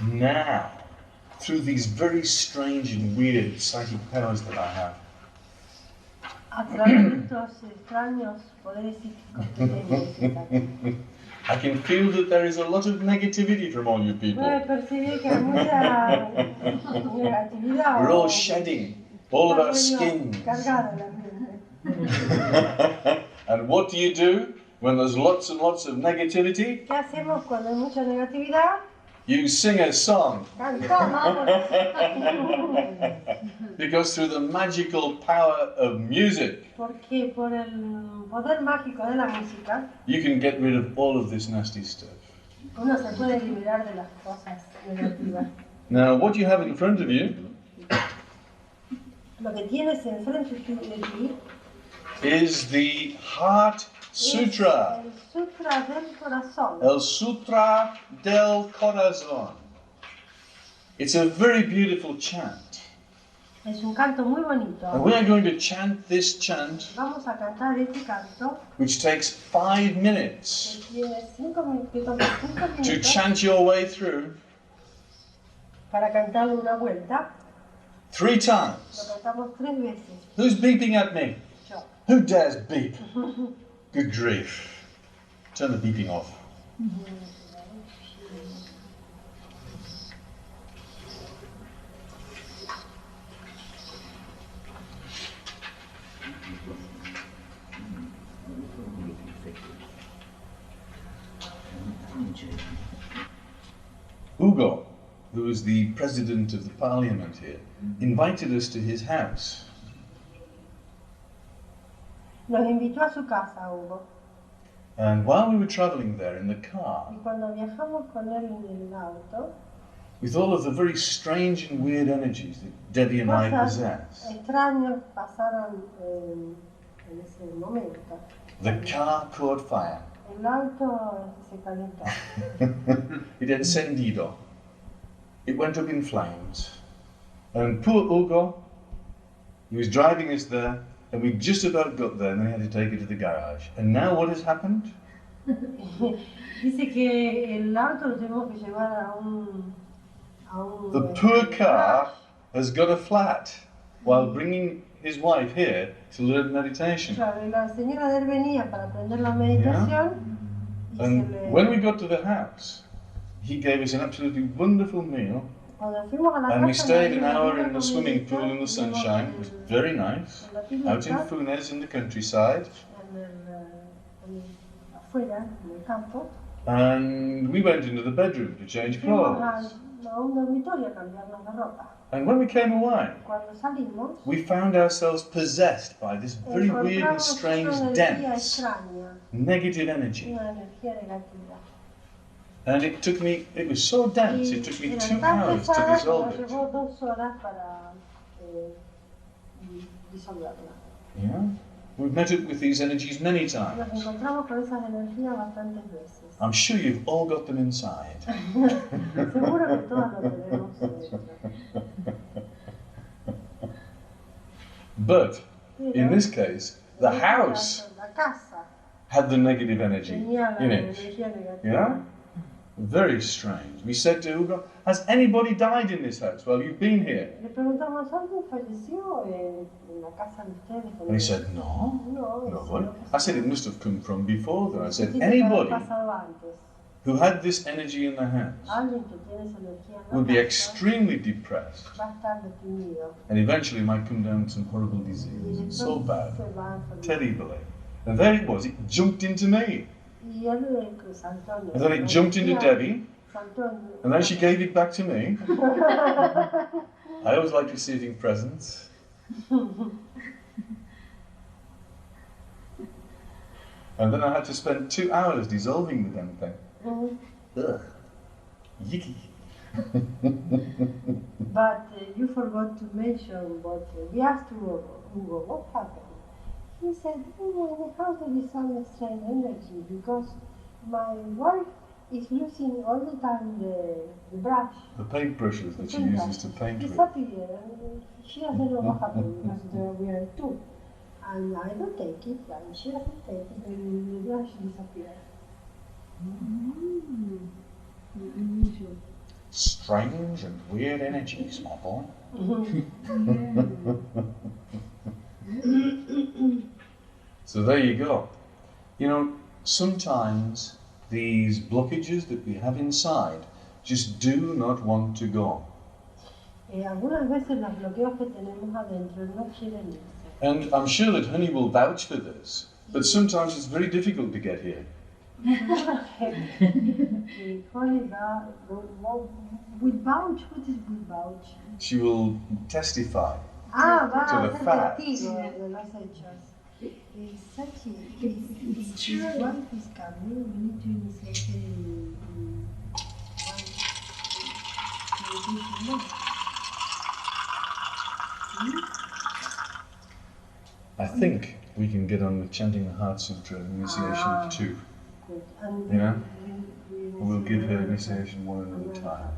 Now, through these very strange and weird psychic powers that I have, A través de estos extraños poderes psíquicos que tengo, I can feel that there is a lot of negativity from all you people. puedo percibir que hay mucha negatividad. We're all shedding all of our skin. Cargado la mente. And what do you do when there's lots and lots of negativity? ¿Qué hacemos cuando hay mucha negatividad? You sing a song. Cantamos. Because through the magical power of music, Porque por el poder mágico de la música, you can get rid of all of this nasty stuff. uno se puede liberar de las cosas negativas. Now, what you have in front of you Lo que tienes enfrente de ti is the Heart Sutra. es el Sutra del Corazón. El Sutra del Corazón. It's a very beautiful chant. Es un canto muy bonito. And we are going to chant this chant, Vamos a cantar este canto which takes 5 minutes que tiene 5 minutos to chant your way through para cantarlo una vuelta. 3 Lo times. cantamos 3 veces. Who's beeping at me? Yo. Who dares beep? Good grief. Turn the beeping off. Hugo, who is the president of the parliament here, invited us to his house. Nos invitó a su casa, Hugo. And while we were traveling there in the car, Y cuando viajamos con él en el auto, with all of the very strange and weird energies that Debbie and I cosas possess, extrañas pasaron en ese momento. the car caught fire. El auto se calentó. It encendido. It went up in flames. And poor Hugo, he was driving us there, and we just about got there, and then we had to take it to the garage. And now what has happened? Dice que el auto lo tuvimos que llevar a un The poor car has got a flat while bringing his wife here to learn meditation. Claro, y la señora de él venía para aprender la meditación. Y And when we got to the house, he gave us an absolutely wonderful meal. Cuando fuimos a la And we casa, stayed nos an dio hour una in the swimming comidita, pool in the estuvimos sunshine. It was very nice. en la Out in pileta, Funes in the countryside. afuera, en el campo. And we went into the bedroom to change Fuimos clothes. a un dormitorio a cambiarnos de ropa. And when we came away, Cuando salimos, we found ourselves possessed by this very weird and encontramos strange, una energía dense, extraña, negative energy. una energía negativa. And it took me, it was so dense, it took me Era 2 tan hours to pesada que dissolve nos it. llevó 2 horas para disolverla. Yeah? We've met up with these energies many Nos times. encontramos con esas energías bastantes veces. I'm sure you've all got them inside. Seguro que todas lo tenemos dentro. But in Pero, this case, the en este house caso, la casa had the negative energy tenía la in it. energía negativa. Yeah? Very strange. We said to Hugo, has anybody died in this house while you've been here? Le preguntamos, ¿alguien falleció en la casa de ustedes? And he said, no. No, Nobody. I said, it must have come from before then. I said, Dice que habrá anybody pasado antes. who had this energy in the house Alguien que tiene esa energía en la would be casa extremely depressed va a estar deprimido. and eventually might come down with some horrible Y disease. después So bad. se va a enfermar. Terribly. And there it was. It jumped into me. Y él saltó en And then it jumped into Debbie. Saltó en And then she gave it back to me. I always like receiving presents. And then I had to spend 2 hours dissolving the damn thing. Ugh. Yicky. But you forgot to mention what we asked Hugo, what happened? He said, oh, in the house there is some strange energy because my wife is losing all the time the brush. The paintbrushes that she uses to paint with. Disappear. She doesn't know what happened because we are two. And I don't take it, and she doesn't take it, and the brush disappears. strange and weird energies, my boy. So there you go. You know, sometimes these blockages that we have inside just do not want to go. Algunas veces los bloqueos que tenemos adentro no quieren irse. And I'm sure that Honey will vouch for this, but sometimes it's very difficult to get here. With vouch? What is with vouch? She will testify Va to a the ser facts. testigo de los hechos. Sachi, his wife is coming. We need to initiate I think we can get on with chanting the Heart Sutra initiation 2. Good. And Yeah? we We'll give her initiation 1 at a time.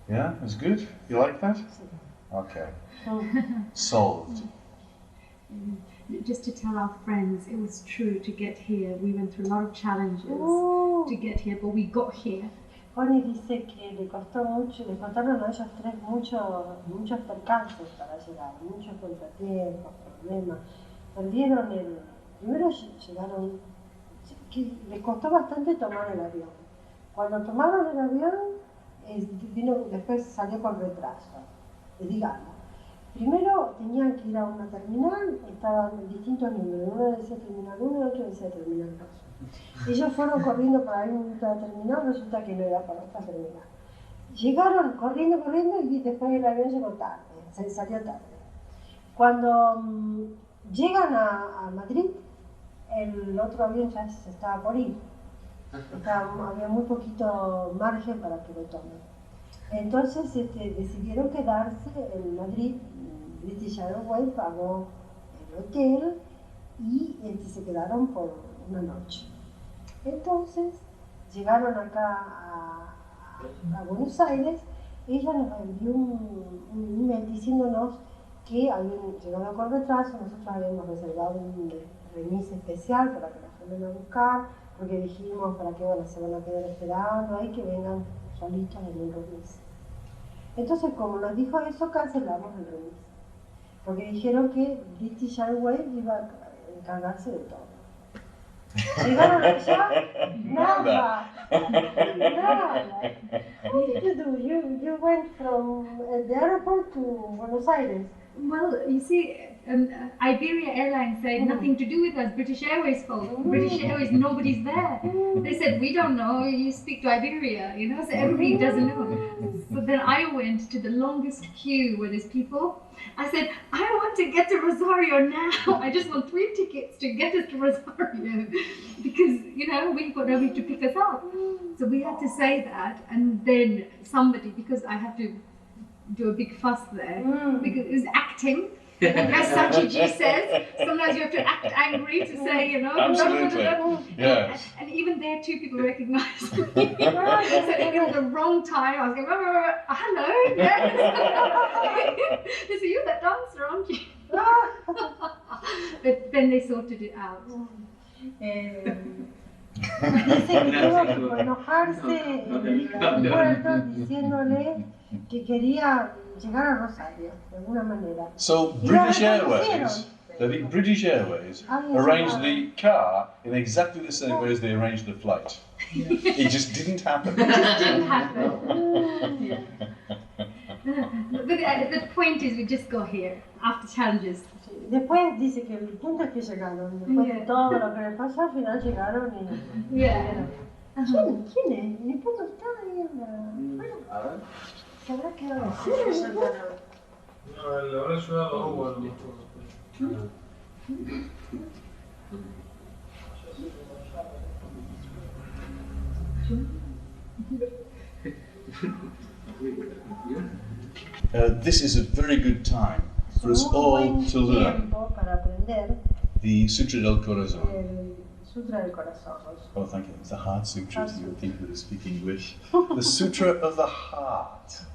Yeah? That's good? You like that? Okay. Solved. Just to tell our friends, it was true to get here. We went through a lot of challenges to get here, but we got here. Connie dice que le costaron a ellos tres muchos percances para llegar, muchos contratiempos, problemas. Primero llegaron, que les costó bastante tomar el avión. Cuando tomaron el avión, después salió con retraso, digamos. Primero tenían que ir a una terminal, estaban distintos números, uno decía terminal 1 y otro decía terminal 2. Ellos fueron corriendo para ir a la terminal, resulta que no era para esta terminal. Llegaron corriendo y después el avión llegó tarde, salió tarde. Cuando llegan a Madrid, el otro avión ya se estaba por ir. Había muy poquito margen para que lo tomen. Entonces decidieron quedarse en Madrid. British Airways pagó el hotel y se quedaron por una noche. Entonces llegaron acá a Buenos Aires. Ella nos envió un email diciéndonos que habían llegado con retraso. Nosotros habíamos reservado un remis especial para que nos vengan a buscar, porque dijimos para qué se van a quedar esperando ahí, que vengan solitos en un remis. Entonces, como nos dijo eso, cancelamos el remis, porque dijeron que British Airways iba a encargarse de todo. Llegaron allá, nada. What did you do? You went from the airport to Buenos Aires. Well, you see, Iberia Airlines said nothing to do with us, British Airways fault. British Airways, nobody's there. They said, we don't know, you speak to Iberia, so everybody doesn't know. So then I went to the longest queue where there's people. I said, I want to get to Rosario now. I just want 3 tickets to get us to Rosario. Because, we've got nobody to pick us up. So we had to say that, and then somebody, because I have to do a big fuss there, because it was acting. As Sachi says, sometimes you have to act angry to say, Absolutely. Yes. And even there, 2 people recognized me. So it was the wrong time. I was going, hello, yes. They said, you're that dancer, aren't you? But then they sorted it out. Dice que tuvo que enojarse en el aeropuerto diciéndole que quería llegar a Rosario de alguna manera. So British Airways arranged the car in exactly the same way as they arranged the flight. It just didn't happen. It just didn't happen. But the point is, we just got here after challenges. Después dice que el punto es que llegaron. Después de todo lo que les pasó, al final llegaron y llegaron. ¿Quién es? Mi punto está ahí en la... Bueno, se habrá quedado así. No, le habrá ayudado a Hugo a lo mejor. This is a very good time for us all to learn the Sutra del Corazón. Oh, thank you. It's the Heart Sutra, so you people who speak English. The Sutra of the Heart.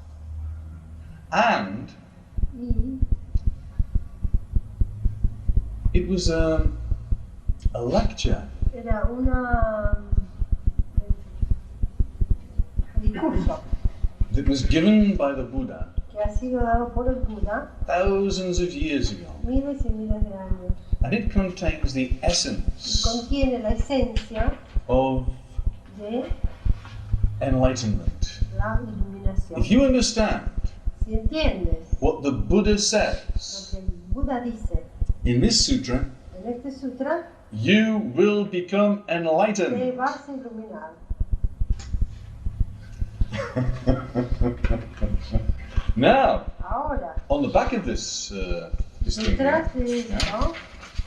And it was a lecture. Era un discurso. that was given by the Buddha que ha sido dado por el Buda thousands of years ago. miles y miles de años. And it contains the Y essence contiene la esencia of de enlightenment. la iluminación. If you understand Si entiendes what the Buddha lo says que el Buda dice in this sutra, en este sutra, you will become te enlightened. vas a iluminar. Now, Ahora, on the back of this thing detrás here, de esto,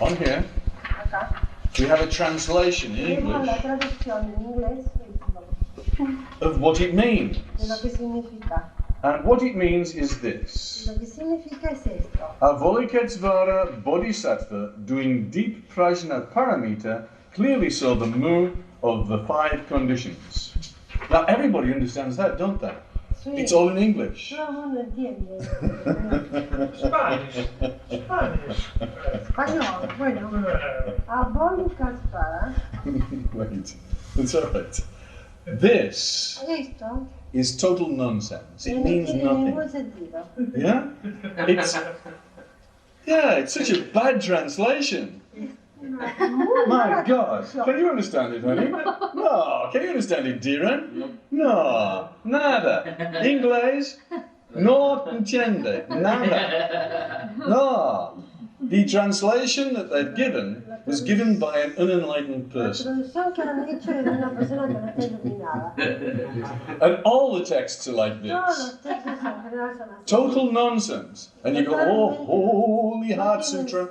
on here, acá, we have a translation in tenemos la English traducción en inglés of what it means. de lo que significa. And what it means is Y this. lo que significa es esto. Avalokitesvara Bodhisattva, doing deep Prajna Paramita, clearly saw the moon of the 5 conditions. Now everybody understands that, don't they? Sí, It's all in English. todo el mundo entiende. Spanish. Spanish. Español, bueno. Avalokitesvara, Wait, it's alright. This esto is total nonsense. It no means tiene nothing. ningún sentido. Yeah? It's such a bad translation. My God, can you understand it, honey? No, can you understand it, Diran? No, nada. Inglés, no entiende, nada. No. The translation that they've given was given by an unenlightened La person. traducción que han hecho es de una persona que no está iluminada. And all the texts are like Todos this. los textos en general son así. Total nonsense. And you go, oh, holy Heart Sutra.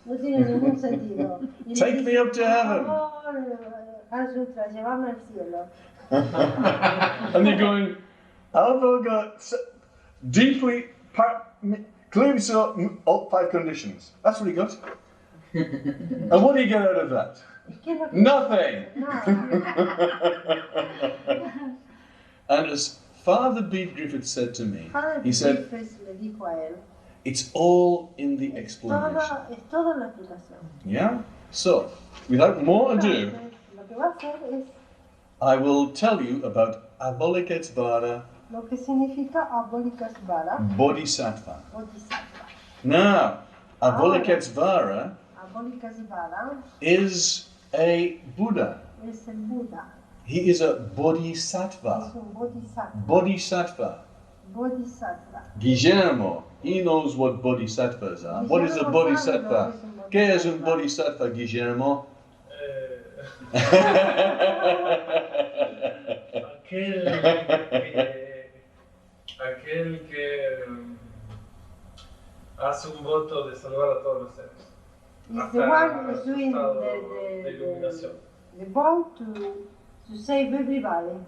No tiene ningún sentido. Y le Take me up to heaven. por favor, Heart Sutra, llévame al cielo. And they're going, Alva deeply, clearly saw all 5 conditions. That's what he got. And what do you get out of that? ¿Qué es lo que- Nothing. Nada. And as Father Bede Griffith said to me, Padre he said, Griffiths le dijo a él, it's all in the explanation. es toda la explicación. Yeah? So, without more ado, Lo que va a hacer es I will tell you about Avalokitesvara lo que significa Avalokitesvara, Bodhisattva. Bodhisattva. Now, Avalokitesvara Avalokitesvara is a Buddha. es el Buda, He is a es Bodhisattva. un Bodhisattva. Bodhisattva. Bodhisattva. Guillermo, he knows what bodhisattvas are. What is a Guillermo bodhisattva? sabe lo que es un ¿Qué es un bodhisattva? bodhisattva, Guillermo? Aquel que hace un voto de salvar a todos los seres. Is the one who's doing Estado de iluminación. the vote to save everybody.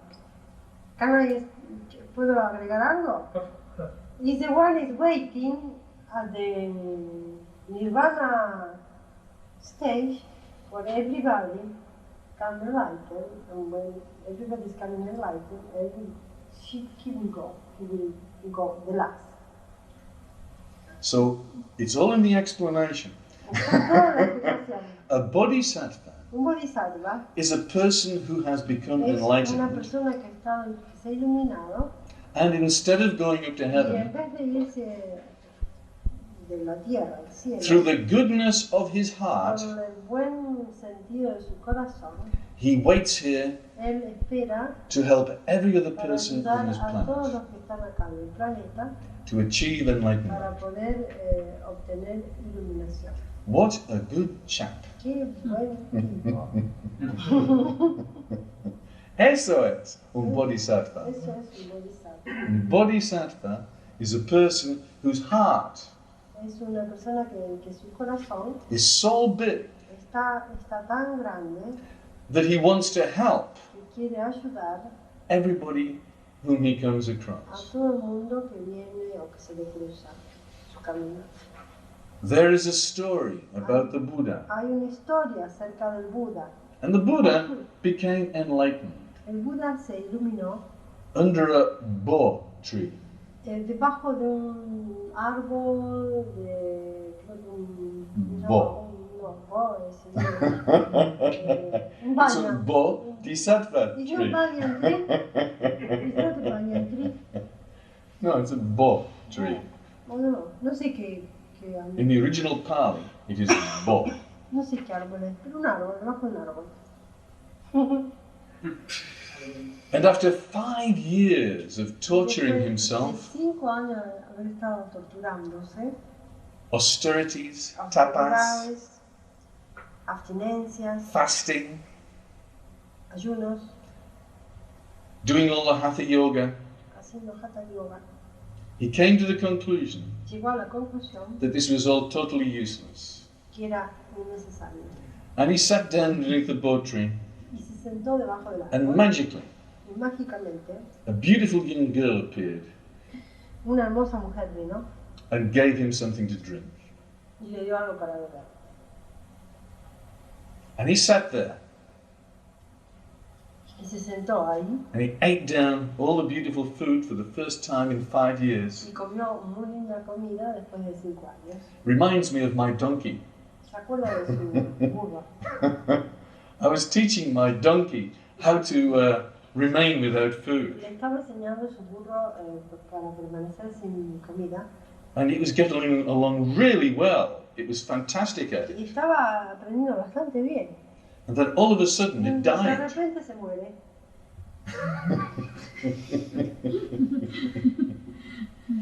¿Puedo agregar algo? Is the one is waiting at the Nirvana stage for everybody come enlightened, and when everybody's coming enlightened, he will go. He will go the last. So, it's all in the explanation. Está toda la explicación. A bodhisattva Un bodhisattva is a person who has become es una enlightened, persona que se ha iluminado and instead of going up to y en heaven, vez de irse de la tierra al cielo, through the goodness of his heart, con el buen sentido de su corazón, he waits here él espera to help every other para person ayudar on this a todos planet los que están acá en el planeta to achieve enlightenment. para poder obtener iluminación. What a good chap. ¡Qué buen tipo! Eso es un bodhisattva. Eso es un bodhisattva. Un bodhisattva is a person whose heart Es una persona que su corazón is so big está tan grande that he wants to help que quiere ayudar everybody whom he comes a across. todo el mundo que viene o que se le cruza su camino. There is a story about the Buddha, Hay una historia acerca del Buda. and the Buddha became enlightened El Buda se iluminó under a bo tree. debajo de un árbol de creo que Bo. bo es un It's a banyan. bodhisattva It's not tree. banyan tree. It's not a banyan tree. No, it's a bo tree. No sé qué In the original Pali, it is bo. no sé qué árbol es, pero un árbol, debajo de un árbol. And after 5 years of torturing himself, 5 años de haber estado torturándose, austerities, tapas, austeridades, abstinencias, fasting, ayunos, doing all the hatha yoga, haciendo hatha yoga, he came to the conclusion llegó a la conclusión that this was all totally useless. que era innecesario. And he sat down underneath the bo tree, Y se sentó debajo del and árbol magically, y mágicamente a beautiful young girl appeared una hermosa mujer vino and gave him something to drink. y le dio algo para beber. And he sat there, Y se sentó ahí and he ate down all the beautiful food for the first time in 5 years. y comió muy linda comida después de 5 años. Reminds me of my donkey. ¿Se acuerda de su burro? I was teaching my donkey how to remain without food, Le estaba enseñando a su burro para permanecer sin comida and it was getting along really well. It was fantastic at y it. estaba aprendiendo bastante bien. And then all of a sudden it De died. repente se muere.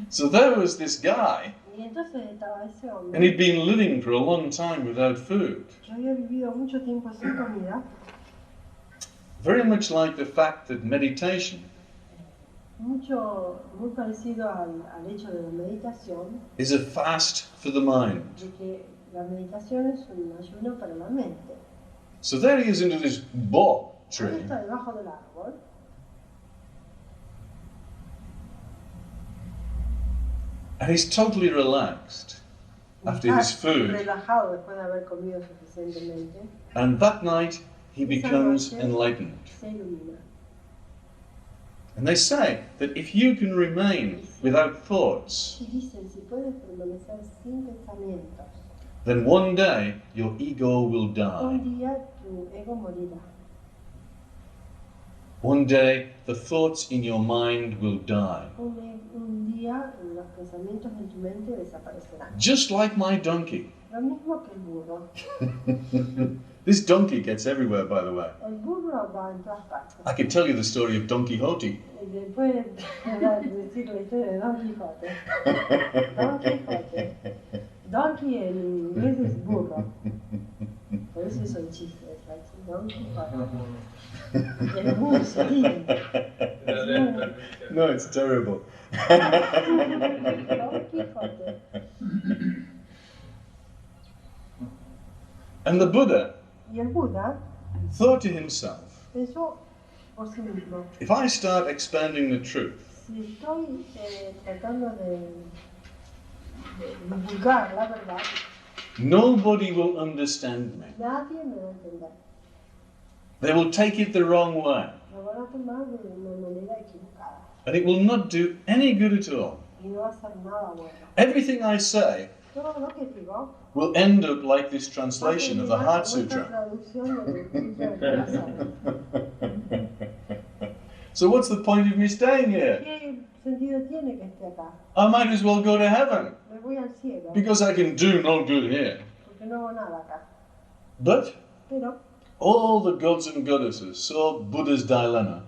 So there was this guy, Y entonces estaba ese and hombre he'd been living for a long time without food. que había vivido mucho tiempo sin comida, Very much like the fact that meditation muy parecido al hecho de la meditación, is a fast for the mind. de que la meditación es un ayuno para la mente. So there he is under this bo Él tree, está debajo del árbol and he's totally relaxed after his food. relajado después de haber comido suficientemente, And that night he becomes enlightened. se ilumina. And they say that if you can remain without thoughts, Y dicen, si puedes permanecer sin pensamientos, then one day your ego will un die. día tu ego morirá. One day the thoughts in your mind will die. Un día los pensamientos en tu mente desaparecerán. Just like my donkey. Lo mismo que el burro. This donkey gets everywhere, by the way. El burro va en todas partes. I could tell you the story of Don Quixote. Después decir la historia de Don Quijote. Don Quijote. Donkey en inglés es burro. Por eso hizo el chiste. Es like Don Quijote. El burro, sí. No, it's terrible. Don Quijote. And the Buddha Y el Buda thought to himself, pensó por sí mismo. if I start expanding the truth, Si estoy tratando de divulgar la verdad, nobody will understand me. nadie me va a entender. They will take it the wrong way, Lo van a tomar de una manera equivocada and it will not do any good at all. y no va a ser nada bueno. Everything I say Todo lo que digo will end up like this translation of the Heart Sutra. traducción del Sutra del Corazón. So what's the point of me staying here? ¿Qué sentido tiene que esté acá? I might as well go to heaven, Me voy al cielo because I can do no good here. porque no hago nada acá. But Pero all the gods and goddesses saw Buddha's dilemma,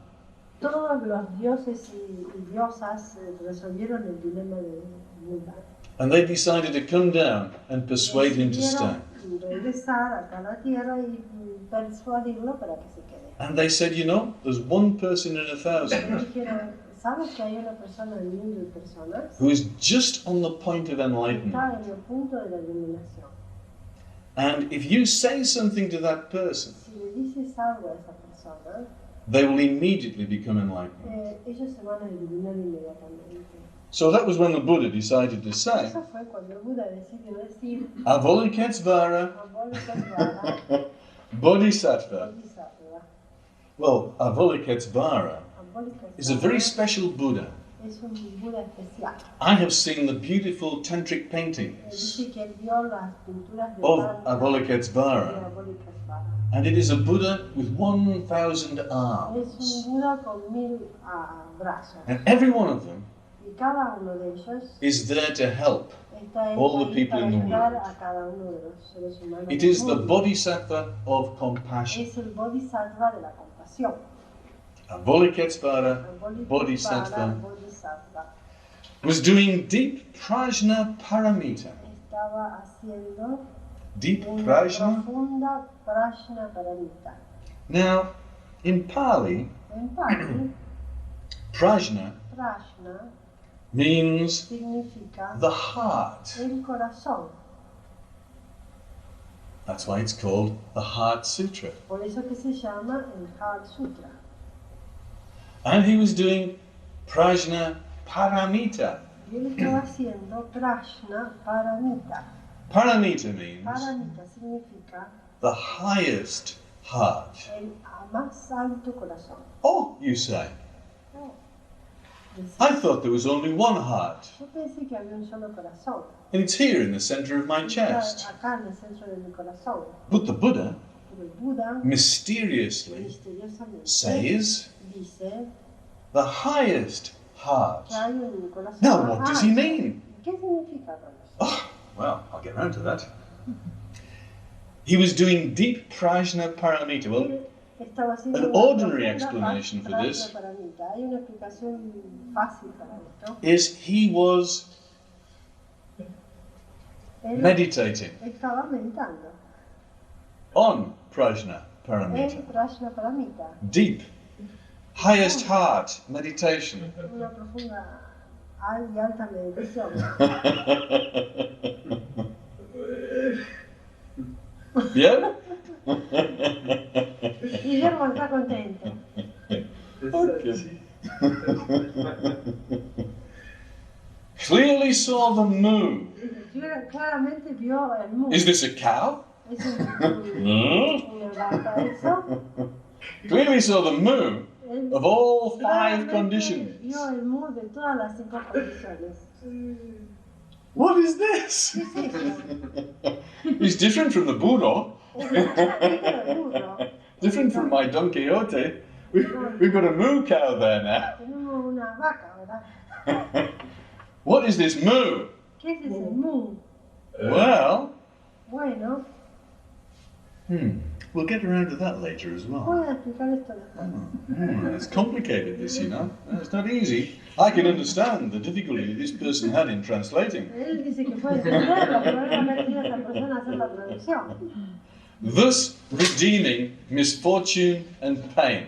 todos los dioses y diosas resolvieron el dilema de Buda. and they decided to come down and persuade him to stay. Decidieron regresar acá a la tierra y persuadirlo para que se quede. And they said, you know, there's one person in 1,000 Dijeron, ¿sabes que hay una persona en 1,000 personas who is just on the point of que enlightenment? está en el punto de la iluminación? And if you say something to that person, Si le dices algo a esa persona, they will immediately become enlightened. ellos se van a iluminar inmediatamente. So that was when the Buddha decided to say, Eso fue cuando el Buda decidió decir, Avalokitesvara Avalokitesvara, Bodhisattva. Bodhisattva. Well, Avalokitesvara is a very Avalokitesvara special Buddha. es un Buda especial. I have seen the beautiful tantric paintings Dice que él vio las pinturas de of Tantra de Avalokitesvara, Avalokitesvara. and it is a Buddha with 1,000 Es arms, un Buda con 1,000 brazos. and every one of them Y cada uno de ellos is there to help está all the ahí people para in the ayudar world. a cada uno de los seres humanos. It del is the mundo. Bodhisattva of compassion. Es el bodhisattva de la compasión. Avalokitesvara El Bodhisattva bodhisattva was doing deep Prajna Paramita. estaba haciendo Deep una Prajna. profunda Prajna Paramita. Now, in Pali, En Pali, Prajna Prajna means significa the heart. el corazón. That's why it's called the Heart Sutra. Por eso que se llama el Heart Sutra. And he was doing Prajna Paramita. Y él estaba haciendo Prajna Paramita. Paramita means Paramita significa the highest heart. el más alto corazón. Oh, you say. No. I thought there was only one heart. Yo pensé que había un solo corazón. And it's here in the center of my Está chest. acá en el centro de mi corazón. But the Buddha Pero el Buda mysteriously misteriosamente says dice the highest heart. que hay un corazón Now, más what does he alto. mean? ¿Qué significa todo eso? Oh, well, I'll get round to that. He was doing deep Prajna Paramita. Well, Él estaba haciendo an una ordinary profunda explanation for Prajna this Paramita. Hay una explicación fácil para esto. is he was Él meditating estaba meditando on Prajna en Paramita. Prajna Paramita, Deep, highest heart meditation. una profunda y alta meditación. Yeah? Guillermo está contento. Okay. Clearly saw the moo. Claramente vio el mundo. Is this a cow? Es una vaca eso. Clearly saw the moo Él of all five claramente conditions. vio el mundo de todas las 5 condiciones. What is this? ¿Qué es eso? He's different from the Buddha, Es el burro. different from my Don Quixote. We've got a moo cow there now. Tenemos una vaca, ¿verdad? What is this moo? ¿Qué es ese mu? Well, Bueno, we'll get around to that later as well. voy a explicar esto después. It's complicated, this, you know. It's not easy. I can understand the difficulty this person had in translating. Él dice que puede entenderlo, pero él ha metido a esa persona a hacer la traducción. Thus redeeming misfortune and pain.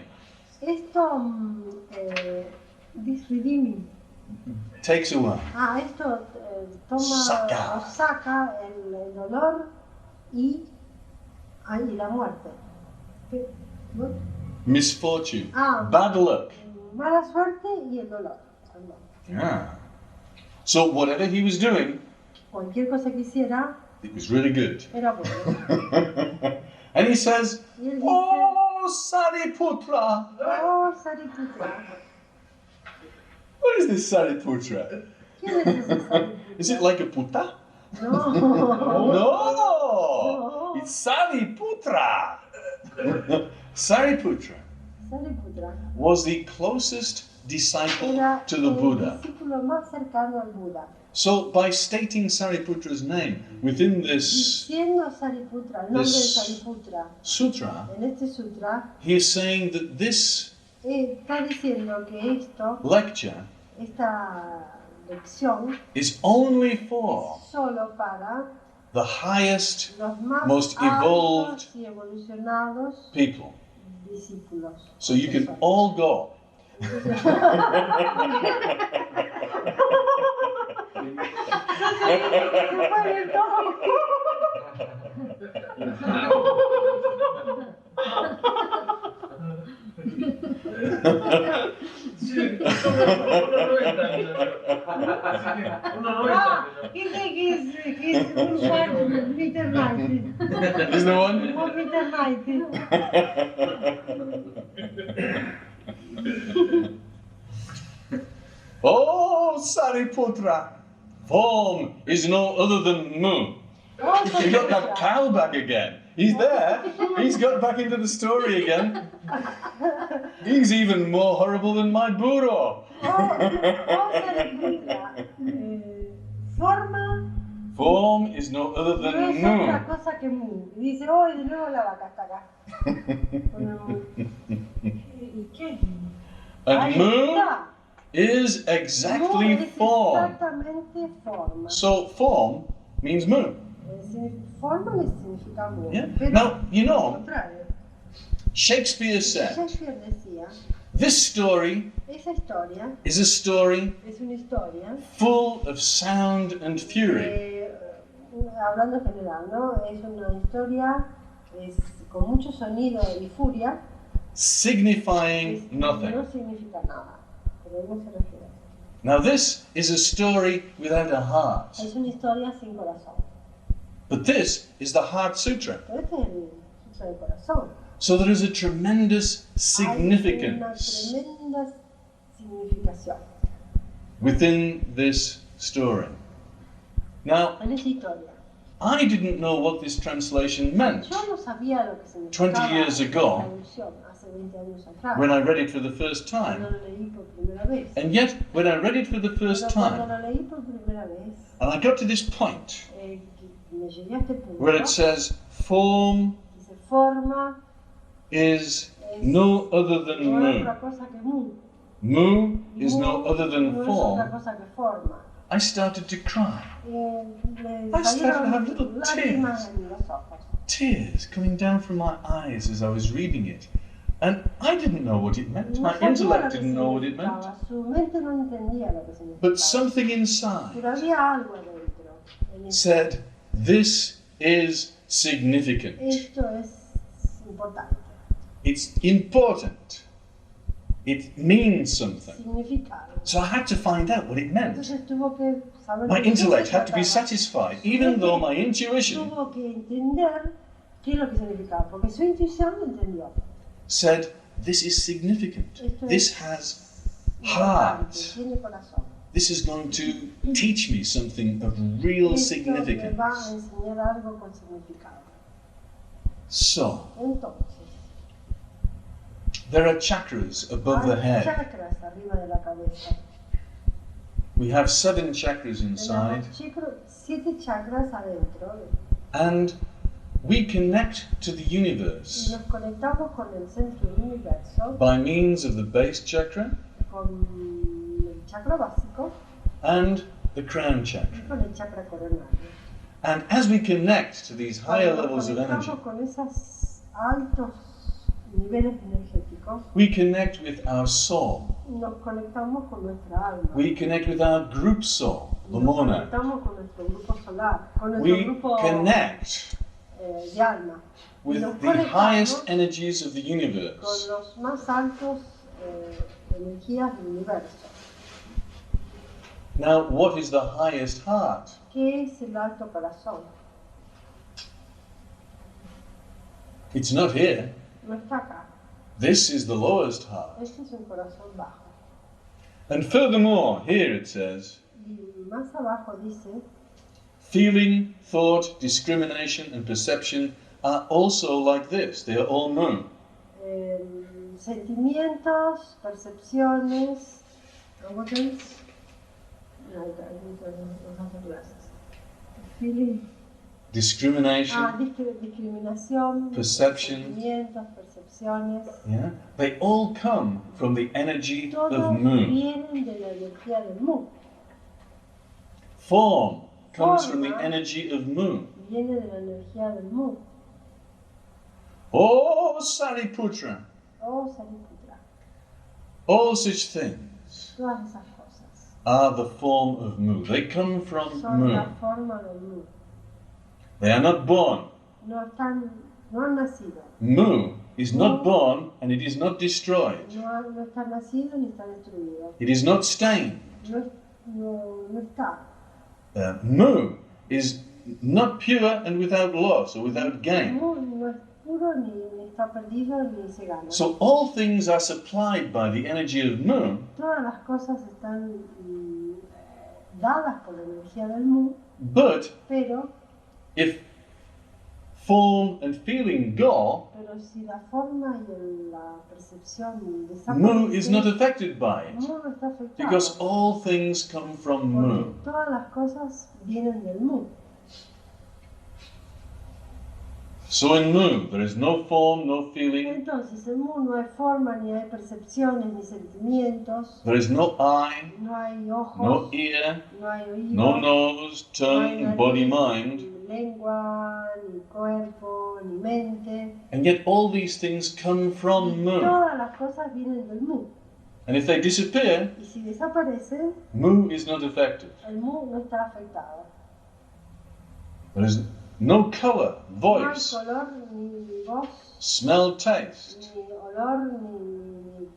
Esto, this redeeming, Takes away. esto toma Saca. o saca el dolor y la muerte. ¿No? Misfortune. Ah. Bad luck. Mala suerte y el dolor. Perdón. Yeah. So whatever he was doing, Cualquier cosa que hiciera it was really good. era bueno. And he says, Y él dice, Oh, Sariputra. oh, Sariputra. What is this Sariputra? ¿Quién es ese Sariputra? Is it like a puta? No. No! It's Sariputra. Sariputra Sariputra was the closest disciple era to the el Buddha. discípulo más cercano al Buda. So by stating Sariputra's name within this Diciendo Sariputra, el nombre de This- Sariputra, sutra, en este sutra, he is saying that this está diciendo que lecture esta lección is only for es solo para the highest los más most altos evolved y evolucionados people. discípulos. So you can all go. Sí, uno no entra en eso. Uno no entra en eso. Que es un Mitternight. Is the one? Un Mitternight. Oh, Sariputra, form is no other than Mu. Oh, You got that cow back again. He's there. He's got back into the story again. He's even more horrible than my Buddha. Sariputra, forma Form is no other no than es otra mu. cosa que mu. Y dice, oh, y de nuevo la vaca está acá. Bueno, ¿y qué? And Ahí mu está. is Mu exactly es form. exactamente forma. So form means mu. Forma le significa mu. Yeah. Pero Now, you lo know, contrario. Shakespeare said, Shakespeare decía, this story esa historia is a story es una historia full of sound and fury. Hablando en general, ¿no? Es una historia con mucho sonido y furia, Signifying nothing. no significa nada, pero no se refiere a eso. Now this is a story without a heart. Es una historia sin corazón, But this is the Heart Sutra. pero este es el Sutra del corazón. So there is a tremendous Hay una significance tremenda significación within this story. Now, en esa historia. I didn't know what this translation meant Yo no sabía lo que significaba 20 years la ago, traducción hace 20 años atrás, when I read it for the first cuando time. lo leí por primera vez. And yet, when I read it for the first Pero cuando time, lo leí por primera vez, and I got to this point me llegué a este punto, where it says, form dice forma is no other than no es mu. otra cosa que mu. Mu is Mu no other than no es otra form. cosa que forma. I started to cry. Me I started to have salieron little lágrimas tears. en los ojos. Tears coming down from my eyes as I was reading it. And I didn't know what it meant. No My sabía lo intellect que didn't know what it meant. significaba. Su mente no entendía lo que significaba. But something inside Pero había algo adentro. En eso. said, this is significant. Esto es importante. It's important. It means something. Significado. So I had to find out what it meant. Entonces tuvo que saber My de qué intellect se had to be trataba. satisfied, even though my intuition Tuvo que entender qué es lo que significaba, porque su intuición lo entendió. said, this is significant. This has heart. Tiene corazón. This is going to teach me something of real Esto me significance. va a enseñar algo con significado. So, Entonces, there are chakras above the hay head. chakras arriba de la cabeza. We have 7 chakras inside, Tenemos 7 chakras adentro and we connect to the y universe nos conectamos con el centro del universo, by means of the base chakra con el chakra básico and the crown y chakra. con el chakra coronario. And as we connect to these higher Cuando levels nos of energy, conectamos con esos altos niveles energéticos, we connect with our soul. nos conectamos con nuestra alma. We connect with our group soul, the Nos mona. conectamos con nuestro grupo solar, con nuestro We grupo connect de alma. Y with nos the highest conectamos energies of the con universe. los más altos energías del universo. Now, what is the highest heart? ¿Qué es el alto corazón? It's not here. No está acá. This is the lowest heart. Este es un corazón bajo. And furthermore, here it says, Y más abajo dice, feeling, thought, discrimination, and perception are also like this. They are all mu. sentimientos, percepciones, what else? No, I don't have the glasses. Feeling. Discrimination, Discriminación, perception. sentimientos, percepciones. Yeah, they all come from the energy Todos of mu. vienen de la energía del mu. Form comes from the Forma. energy of mu. Viene de la energía del mu. Oh, Sariputra, Oh, Sariputra. all such things Todas esas cosas are the form of mu. They come from son mu. la forma del mu. They are not born. No han nacido. Mu is not No. born and it is not destroyed. No está nacido ni está destruido. It is not stained. No está. Mu is not pure and without loss or without gain. No es puro ni está perdido ni se gana. So all things are supplied by the energy of mu, Todas las cosas están dadas por la energía del mu, but pero if form and feeling go, Pero si la forma y la percepción Mu is desaparecen, not affected by it. Mu no está afectado. Because all things come from Mu. Porque todas las cosas vienen del Mu. So in Mu, there is no form, no feeling, Entonces, en Mu no hay forma, ni hay percepciones, ni sentimientos, there is no eye, no hay ojos, no ear, no hay oídos, no nose, no hay tongue, nariz, body, mind. ni lengua, ni cuerpo, ni mente. And yet all these things come from Y Mu. todas las cosas vienen del Mu. And if they disappear, Y si desaparecen, Mu is not affected. el Mu no está afectado. There is no color, No hay voice, color, ni voz, smell, taste, ni olor,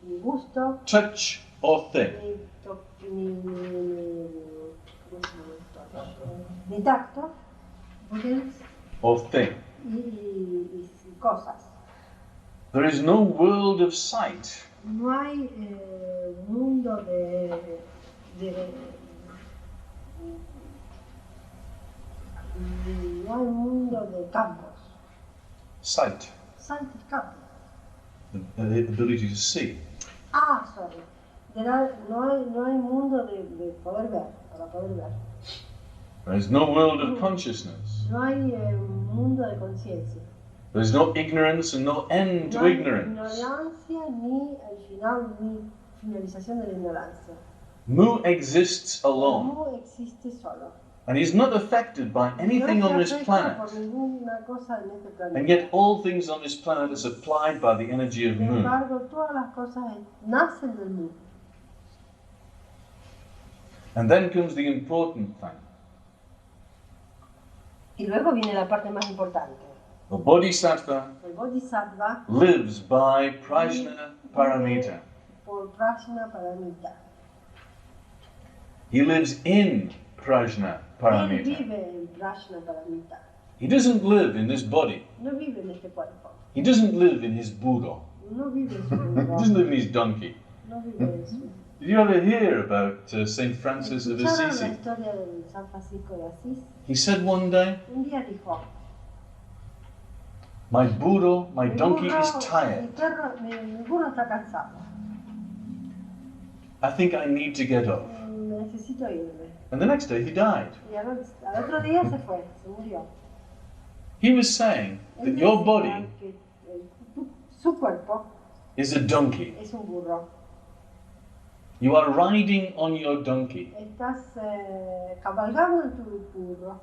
ni gusto, touch, or thing. Ni tacto, buttons, Or thing. y cosas. There is no world of sight. No hay mundo no hay mundo de campos. Sight, Sight es campo. the ability to see. Ah, sorry. No hay mundo de poder ver, para poder ver. There is no world of consciousness. No hay mundo de conciencia. There is no ignorance and no end No to hay ignorance. ignorancia ni el final ni finalización de la ignorancia. Mu exists alone No existe solo. and is not affected by anything No on this se afecta planet. por ninguna cosa en este planeta. And yet all things on this planet are supplied by the energy of Sin Mu. embargo, todas las cosas nacen del mundo. And then comes the important thing. Y luego viene la parte más importante. The Bodhisattva El Bodhisattva lives by Prajna Paramita. por Prajna Paramita. He lives in Prajna Él Paramita. vive en Prajna Paramita. He doesn't live in this body. No vive en este cuerpo. He doesn't live in his Buddha. No vive en su He mundo. doesn't live in his donkey. No vive en su. Did you ever hear about St. Francis of ¿Escucharon la Assisi? historia de San Francisco de Asís? He said one day, Un día dijo, my Buddha, my mi donkey burro, is tired. mi burro está cansado. I think I need to get off. Necesito irme. And the next day he died. Y al otro día se fue, se murió. He was saying Él that your decía body que su cuerpo is a donkey. es un burro. You are riding on your donkey. Estás cabalgando en tu burro.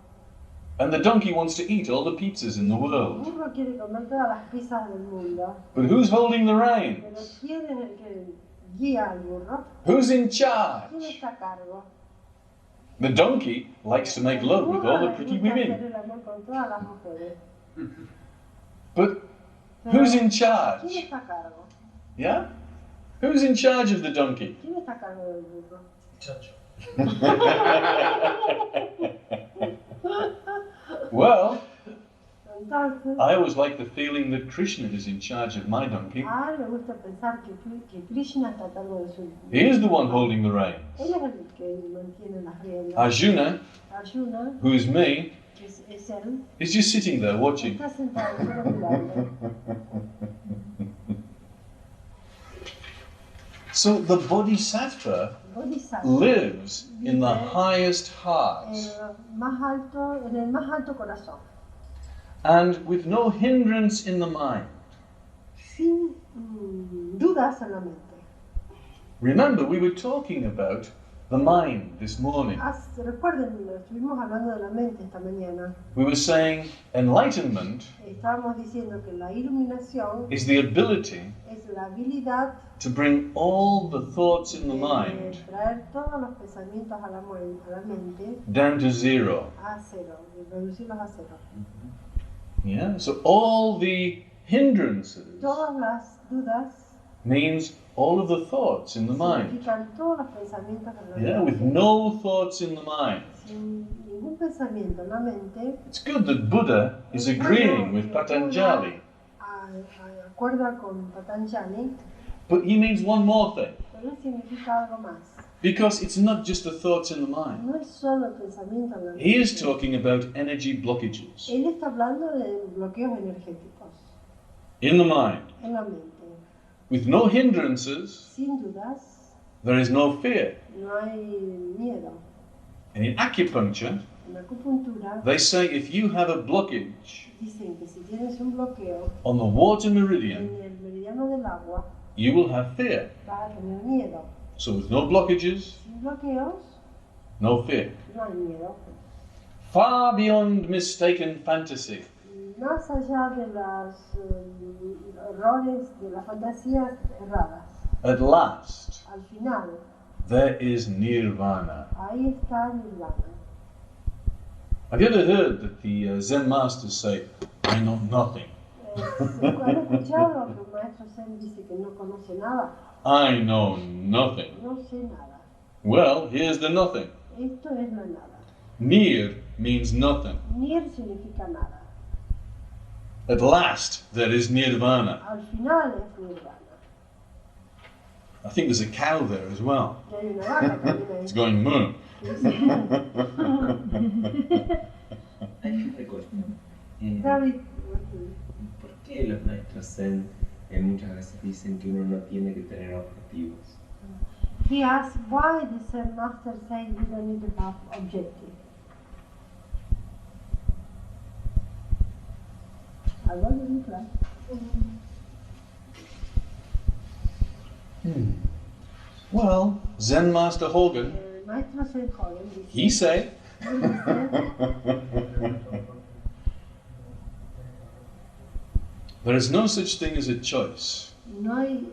And the donkey wants to eat all the pizzas in the El world. burro quiere comer todas las pizzas del mundo. But who's holding the Pero reins? ¿quién es el que guía al burro? Who's in ¿Quién charge? está a cargo? The donkey likes to make love with all the pretty Le gusta hacer women. el amor con todas las mujeres. But Pero, who's in ¿quién charge? está a cargo? Yeah? Who's in charge of the donkey? ¿Quién está a cargo del burro? Chacho. Well, Entonces, I always like the feeling that Krishna is in charge of my donkey. a él le gusta pensar que Krishna está a cargo de su. He is the one holding the reins. Él es el que mantiene las riendas. Arjuna, Arjuna, who is me, que es él, is just sitting there watching. está sentado solo mirando. So the Bodhisattva Bodhisattva, lives in the highest hearts en el más alto corazón, and with no hindrance in the mind. sin dudas en la mente. Remember, we were talking about the mind this morning. Recuerden, estuvimos hablando de la mente esta mañana. We were saying enlightenment Estábamos diciendo que la iluminación is the ability es la habilidad to bring all the thoughts in the de mind traer todos los pensamientos a la mente down to zero. a cero, de reducirlos a cero. Yeah? So all the hindrances Todas las dudas means all of the thoughts in the mind. significan todos los pensamientos en la Yeah, with mente. no thoughts in the mind. Sin ningún pensamiento en la mente, It's good that Buddha is agreeing with Patanjali, acuerda con Patanjali, but he means one more thing. pero significa algo más. Because it's not just the thoughts in the mind. No es solo el pensamiento en la He is mente. talking about energy blockages Él está hablando de bloqueos energéticos in the mind. en la mente. With no hindrances, Sin dudas, there is no fear. no hay miedo. And in acupuncture, En la acupuntura they say if you have a blockage dicen que si tienes un bloqueo on the water meridian, en el meridiano del agua, you will have fear. vas a tener miedo. So with no blockages, Sin bloqueos, no fear. no hay miedo. Far beyond mistaken fantasy, Más allá de los errores, de las fantasías erradas, at last, al final, there is nirvana. ahí está Nirvana. Have you ever heard that the Zen masters say, I know nothing? ¿Han escuchado que un maestro Zen dice que no conoce nada? I know nothing. No sé nada. Well, here's the nothing. Esto es la nada. Nir means nothing. Nir significa nada. At last, there is nirvana. Al final es Nirvana. I think there's a cow there as well. Y hay una vaca también ahí. It's going moo. Hay una cuestión. David, ¿Por qué los maestros Zen muchas veces dicen que uno no tiene que tener objetivos? he asked why the Zen master say you don't need to have objective. Algo de claro. Well, Zen Master Hogan, El maestro Zen joven dice, he said, there is no such thing as a choice. no hay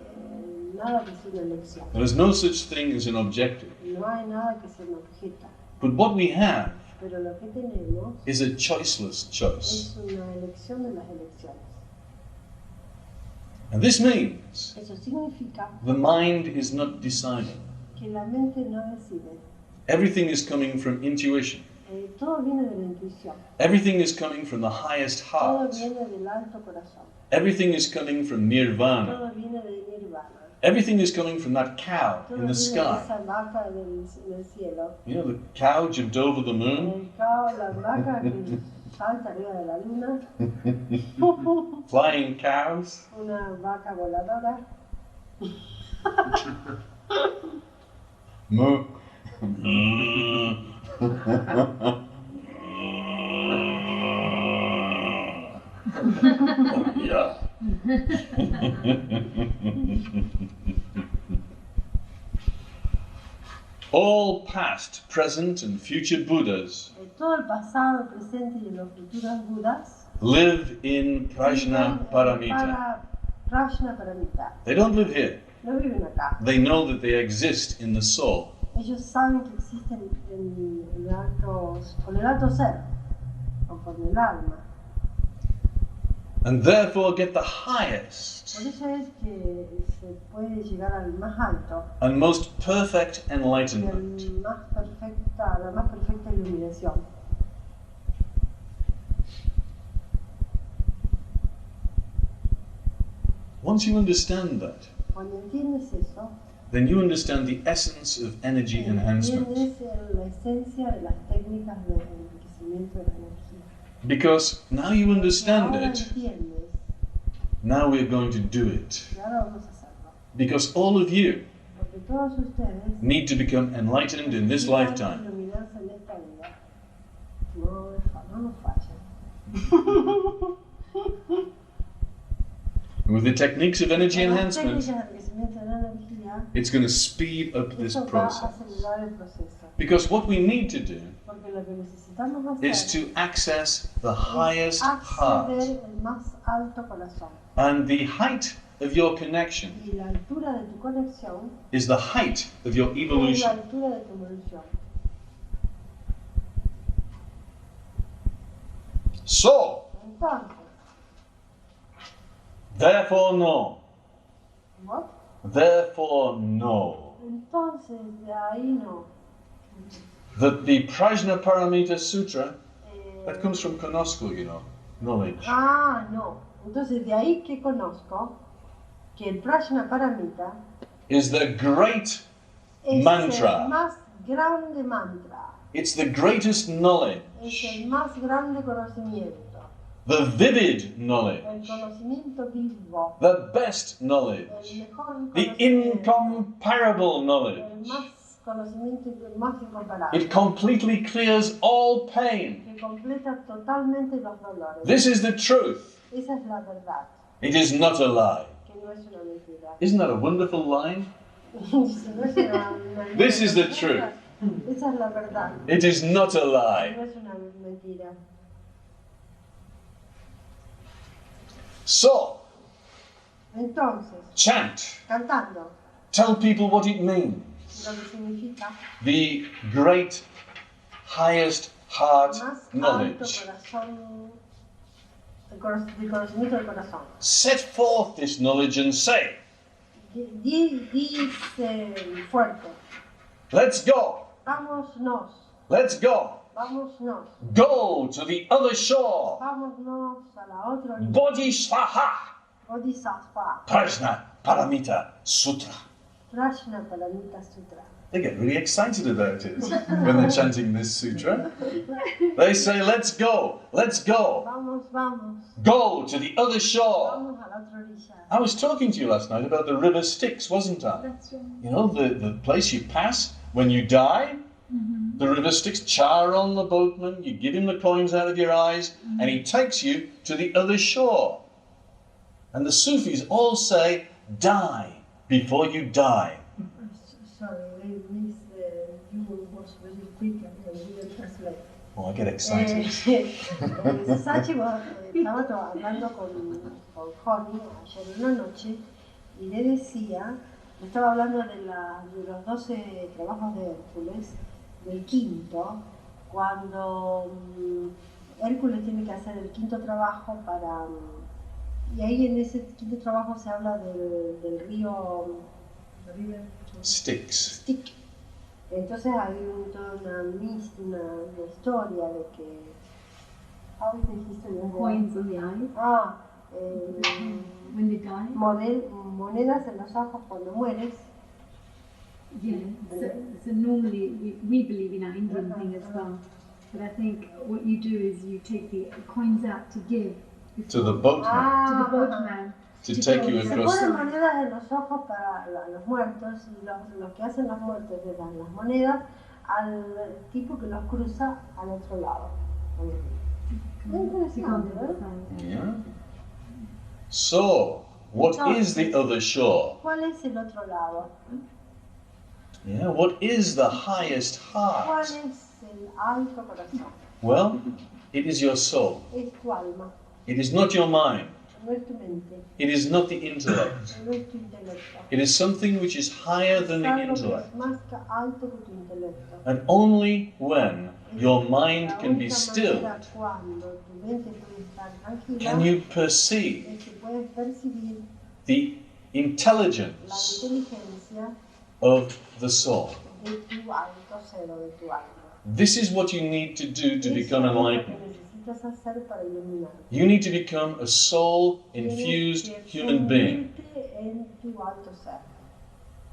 nada que sea una elección. There is no such thing as an objective. No hay nada que sea un objeto. But what we have Pero lo que tenemos is a choiceless choice. es una elección de las elecciones. And this means Eso significa the mind is not deciding. que la mente no decide. Everything is coming from intuition. Todo viene de la intuición. Everything is coming from the highest Todo heart. viene del alto corazón. Everything is coming from nirvana. Todo viene de Nirvana. Everything is coming from that cow Todo in the viene de sky. esa vaca del cielo. You know, the cow jumped over the moon, El cao, la vaca que salta arriba de la luna. flying cows. Una vaca voladora. Moo. Oh, yeah. All past, present, and future Buddhas Todo el pasado, el presente y los futuros Budas live in Prajna Paramita. para Prajna Paramita. They don't live here. No viven acá. They know that they exist in the soul. Ellos saben que existen con el alto ser o con el alma. And therefore get the highest Por eso es que se puede llegar al más alto and most perfect y enlightenment. la más perfecta iluminación. Once you understand that, Cuando entiendes eso, then you understand the essence of energy enhancement. entiendes la esencia de las técnicas de enriquecimiento de la energía. Because now you understand Ahora it, entiendes, now we're going to do it. y ahora vamos a hacerlo. Because all of you Porque todos ustedes need to become enlightened in this necesitan lifetime. iluminarse en esta vida. No nos fallen. With the techniques of energy Con las enhancement, técnicas de enriquecimiento de la energía, it's going to speed up this eso va a process. acelerar el proceso. Because what we need to do Porque lo que necesitamos hacer is to access the es highest heart. acceder al más alto corazón. And the height of your connection Y la altura de tu conexión is the height of your es la evolution. altura de tu evolución. So, Entonces, therefore know. ¿what? Therefore know Entonces, de ahí no. that the Prajna Paramita Sutra, Eh, that comes from Konosko, you know, knowledge. no. Entonces, de ahí que conozco que el Prajna Paramita Is the great Es mantra. el más grande mantra. It's the greatest knowledge, Es el más grande conocimiento. the vivid knowledge, El conocimiento vivo. the best El knowledge, mejor the conocimiento. incomparable El knowledge. más conocimiento y el más incomparable. It completely clears all pain. Que completa totalmente los dolores. This is the truth. Esa es la verdad. It is not a lie. Que no es una mentira. Isn't that a wonderful line? No es una This is the truth. Esa es la verdad. It is not a No lie. es una mentira. So, Entonces, chant. cantando Tell people what it means. lo que significa The great, highest heart más alto knowledge. corazón, el conocimiento del corazón. Set forth this knowledge and say, Dice fuerte, let's go, vámonos, let's go. vámonos, Go to the other shore. vámonos a la otra orilla. Bodhisattva. Bodhisattva, Prajna Paramita Sutra. Prajna Paramita Sutra. They get really excited about it when they're chanting this sutra. They say, let's go, let's go. Vamos, vamos, Go to the other shore. vamos a la otra orilla. I was talking to you last night about the river Styx, wasn't I? That's right. You know, the place you pass when you die, the river Styx, char on the boatman, you give him the coins out of your eyes, and he takes you to the other shore. And the Sufis all say, die before you die. Sorry, Miss, you was very quick and didn't translate. Oh, I get excited. Sachi estaba hablando con Jorge ayer en la noche y le decía, le estaba hablando de los 12 trabajos de Hércules, del quinto, cuando Hércules tiene que hacer el quinto trabajo para... y ahí en ese quinto trabajo se habla del río... Styx. Styx. Entonces hay toda una historia de que... How is the history of Coins on the eyes when they die. Monedas en los ojos cuando mueres. Yeah. So normally we believe in our Indian thing as well. But I think what you do is you take the coins out to give To the boatman. to the boatman. To take you Se across. ponen monedas en los ojos para los muertos y los que hacen los muertos le dan las monedas al tipo que los cruza al otro lado. Interesante, ¿verdad? Yeah. So, what is the other shore? ¿Cuál es el otro lado? Yeah, what is the highest ¿Cuál heart? es el alto corazón? Well, it is your soul. Es tu alma, It is not your mind. no es tu mente, It is not the intellect. no es tu intelecto. It is something which is higher than Es the algo que intellect. es más alto que tu intelecto. And only when your mind La can be única stilled manera cuando tu mente puede estar tranquila can you perceive es que puedes percibir the la intelligence inteligencia of the soul. de tu alto ser o de tu alma. This is what you need to do to Eso become es lo que enlightened. necesitas hacer para iluminar. You need to become a soul-infused Tienes que human being. fundirte en tu alto ser.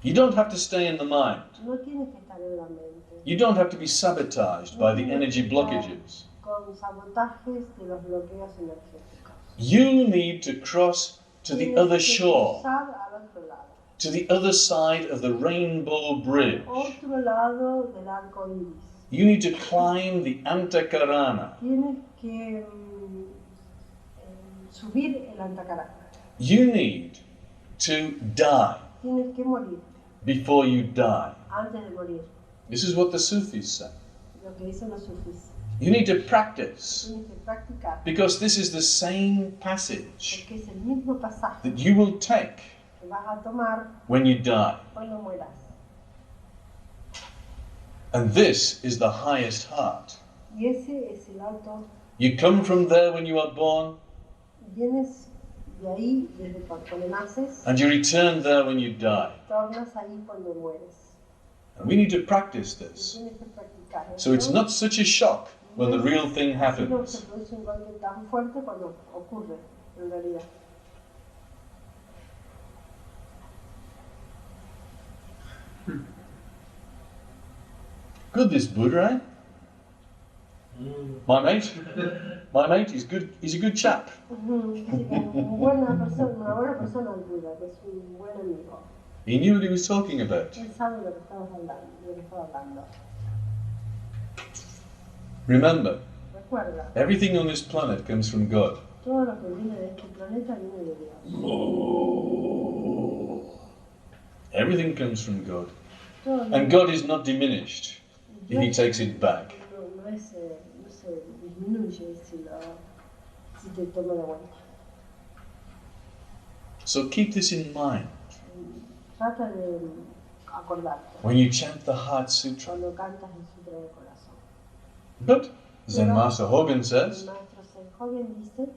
You don't have to stay in the mind. No tienes que estar en la mente. You don't have to be sabotaged by the energy blockages. Con sabotajes de los bloqueos energéticos. You need to cross to the Tienes other que shore, cruzar al otro lado. to the other side of the rainbow bridge. Otro lado del arco iris. You need to climb the Antakarana. Tienes que subir el antacarana. You need to die Tienes que morir before you die. antes de morir. This is what the Sufis say. Lo que dicen los sufis. You need to practice, Tienes que practicar. because this is the same passage Porque es el mismo pasaje that you will take que vas a tomar when you die. cuando mueras. And this is the highest heart. Y ese es el alto. You come from there when you are born, Vienes de ahí desde cuando naces, and you return there when you die. tornas ahí cuando mueres. And we need to practice Y this. tienes que practicar eso. So it's not such a shock when the real thing Sino que happens. se produce un golpe tan fuerte cuando ocurre, en realidad. Good, this Buddha, eh? My mate is good. He's a good chap. Dice que una buena persona el Buda, que es un buen amigo. He knew what he was talking about. Él sabe de lo que estamos hablando, de lo que estaba hablando. Remember, Recuerda, everything on this planet comes from God. todo lo que viene de este planeta viene de Dios. Everything comes from God. Todo And God is not diminished if He takes it back. no se disminuye si te toma de vuelta. So keep this in mind Trata de acordarte when you chant the Heart Sutra. cuando cantas el Sutra del Corazón. But Zen Master Hogan El says, maestro Zen Hogan dice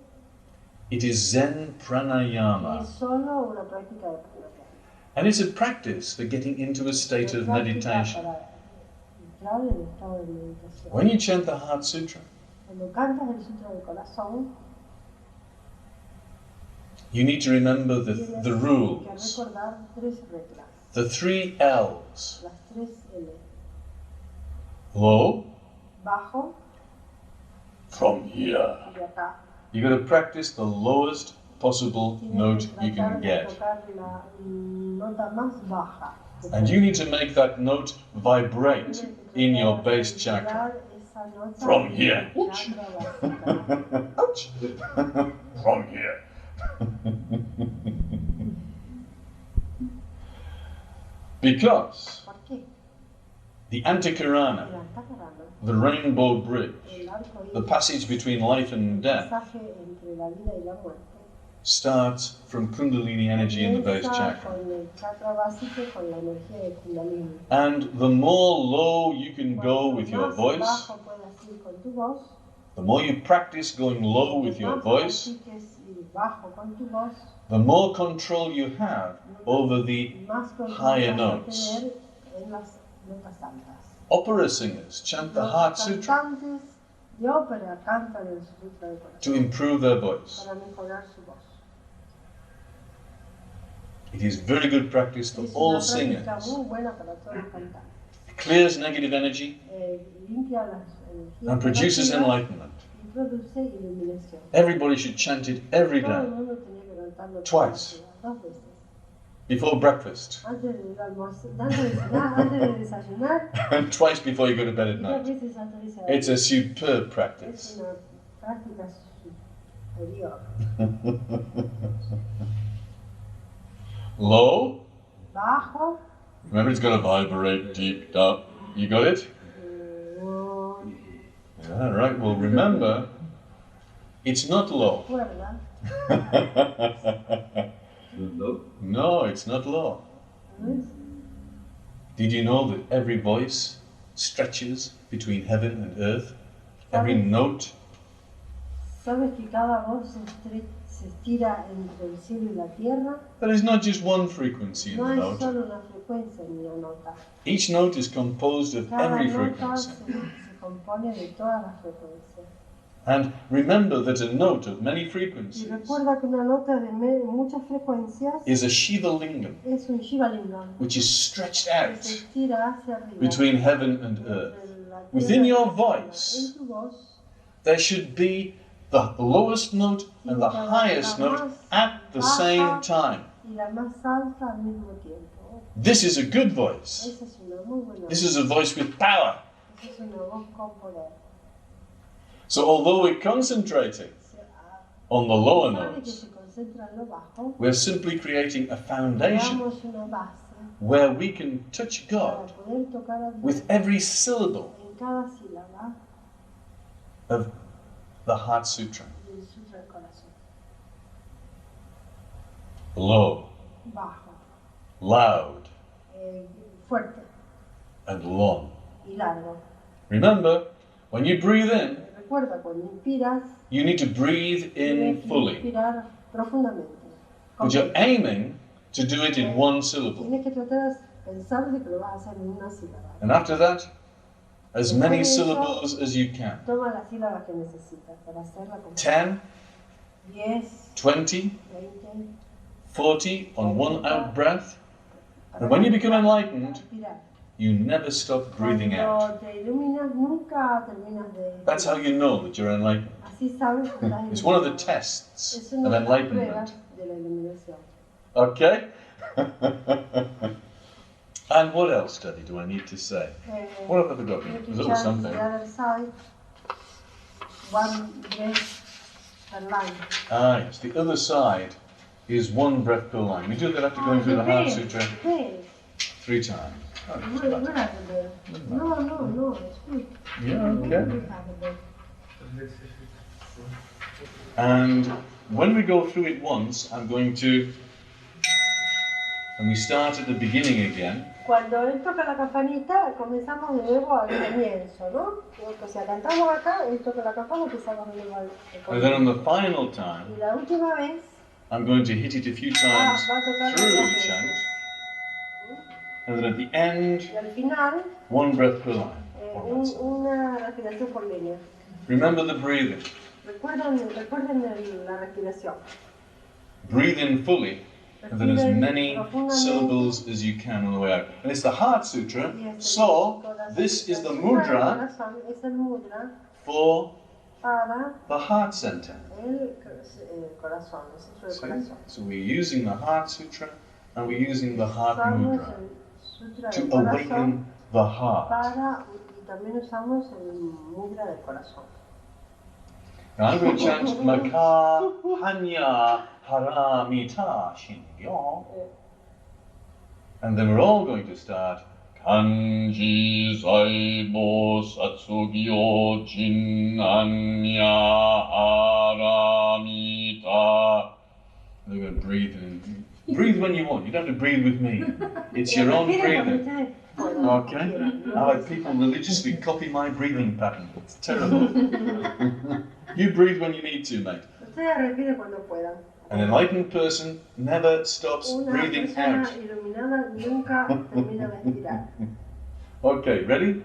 it is Zen que Pranayama. es solo una práctica de pranayama. And it's a practice for getting into a state of meditation. Para entrar en estado de meditación. When you chant the Heart Sutra, Cuando cantas el Sutra del Corazón, you need to remember tienes the que rules, recordar tres reglas, the 3 L's. las tres L. Low, Bajo from here. y acá. You've got to practice the lowest possible Tienes note que you tratar can de get. tocar la nota más baja. que And you puedas. need to make that note vibrate Tienes que in your tratar de base chakra. vibrar esa nota From en here. tu chakra básica. Ouch. From here. Because ¿Por qué? the Antakarana, El antakarana, the rainbow bridge, el arco the iris, passage between life and el death, pasaje entre la vida y la muerte, starts from Kundalini energy in the base comienza chakra. con el chakra básico, con la energía de Kundalini. And the more low you can go Cuanto with your más voice, bajo puedas ir con tu voz, the more you practice going low with your más voice, practiques ir bajo con tu voz, the more control you have over the más control higher vas a notes. tener en las notas altas. opera singers chant the Los Heart Sutra cantantes de ópera cantan el Sutra del to Corazón improve their voice. para mejorar su voz. It is very good practice for Es all una práctica singers. muy buena para todos los cantantes. Clears negative energy Limpia las energías and produces negativas enlightenment. y produce iluminación. Everybody should chant it every Todo el day, mundo tenía que cantarlo Twice. dos veces. before breakfast, Antes de almorzar, antes de cenar, antes de desayunar and twice before you go to bed at y dos night. veces antes de cenar. It's a superb Es practice. una práctica superior. Low, Bajo. remember it's got to vibrate deep down. You got it? Yeah, right. Well, remember, it's not low. Cuerda. No, it's not low. ¿Ves? Did you know that every voice stretches between heaven and earth? Every note? ¿Sabes que cada voz se estira entre el cielo y la tierra? There is not just one frequency in No the es note. solo una frecuencia ni una nota. Each note is composed of Cada every nota frequency. se compone de todas las frecuencias. And remember that a note of many Y frequencies recuerda que una nota de muchas frecuencias is a Shiva Lingam, es un Shiva Lingam which is stretched que se out estira hacia arriba. between heaven and earth. Entre la Within tierra y your la tierra. voice, En tu voz, there should be the lowest note and the highest note at the same time. y la más alta al mismo tiempo. This is a good voice. Esa es una muy buena This voz. is a voice with power. Esa es una voz con poder. So although we're concentrating Se- on the lower sabe que notes, se concentra en lo bajo, we're simply creating a foundation creamos una base where we can touch para God poder tocar a Dios with every syllable en cada sílaba of the Heart Sutra. del Sutra del Corazón. Low, Bajo, loud, fuerte and long. y largo. Remember, when you breathe in, Recuerda, cuando inspiras, you need to breathe in tienes que fully. inspirar profundamente. But you're aiming to do it in one syllable. Tienes que tratar de pensar de que lo vas a hacer en una sílaba. And after that, as many syllables as you can. Toma las sílabas que necesitas para hacerla completa. 10, 10, 20, 20. 40 on one out breath. And when you become enlightened, you never stop breathing out. Cuando te iluminas, nunca terminas de... That's how you know that you're enlightened. Así sabes que estás It's one of the iluminado. tests Es of una de las enlightenment. pruebas de la iluminación. Okay? And what else, Daddy, do I need to say? What have I forgotten? There's always something. The other side, one breath per line. Ah, yes, the other side is one breath per line. We do that after going through the Heart Sutra Okay. 3 times. Oh, Where it's are not the bad. bed? No, it's good. Yeah, okay. We have the bed. And when we go through it once, I'm going to, and we start at the beginning again. Cuando él toca la campanita, comenzamos de nuevo al comienzo, ¿no? O sea, cantamos acá, él toca la campana, empezamos de nuevo al And then on comienzo. the final time, Y la última vez, I'm going to hit it a few times va a tocar through varias the chant. veces. And then at the end, Y al final, one breath per line. Or that's it. una respiración por línea. Remember the breathing. Recuerden la respiración. Breathe in fully, and then as Respiren many profundamente. syllables as you can on the way out. And it's the Heart Sutra, Y es so el this is the sutra del mudra corazón, es el mudra for para the heart center. el corazón, el centro del See? corazón. So we're using the Heart Sutra and we're using the Heart Usamos Mudra el sutra to del corazón awaken the heart. y también usamos el mudra del corazón. Now I'm going to chant Maka Hanya Paramita Shinyo. And then we're all going to start Kanji Saibo Satsugyo Jin Anya Paramita. And we're going to breathe in. Breathe when you want. You don't have to breathe with me. It's your own Respiren breathing. cuando ustedes Okay? quieran. I like people religiously copy my breathing pattern. It's terrible. You breathe when you need to, mate. Ustedes respiren cuando puedan. An enlightened person never stops Una breathing persona out. iluminada nunca termina de respirar. Okay, ready?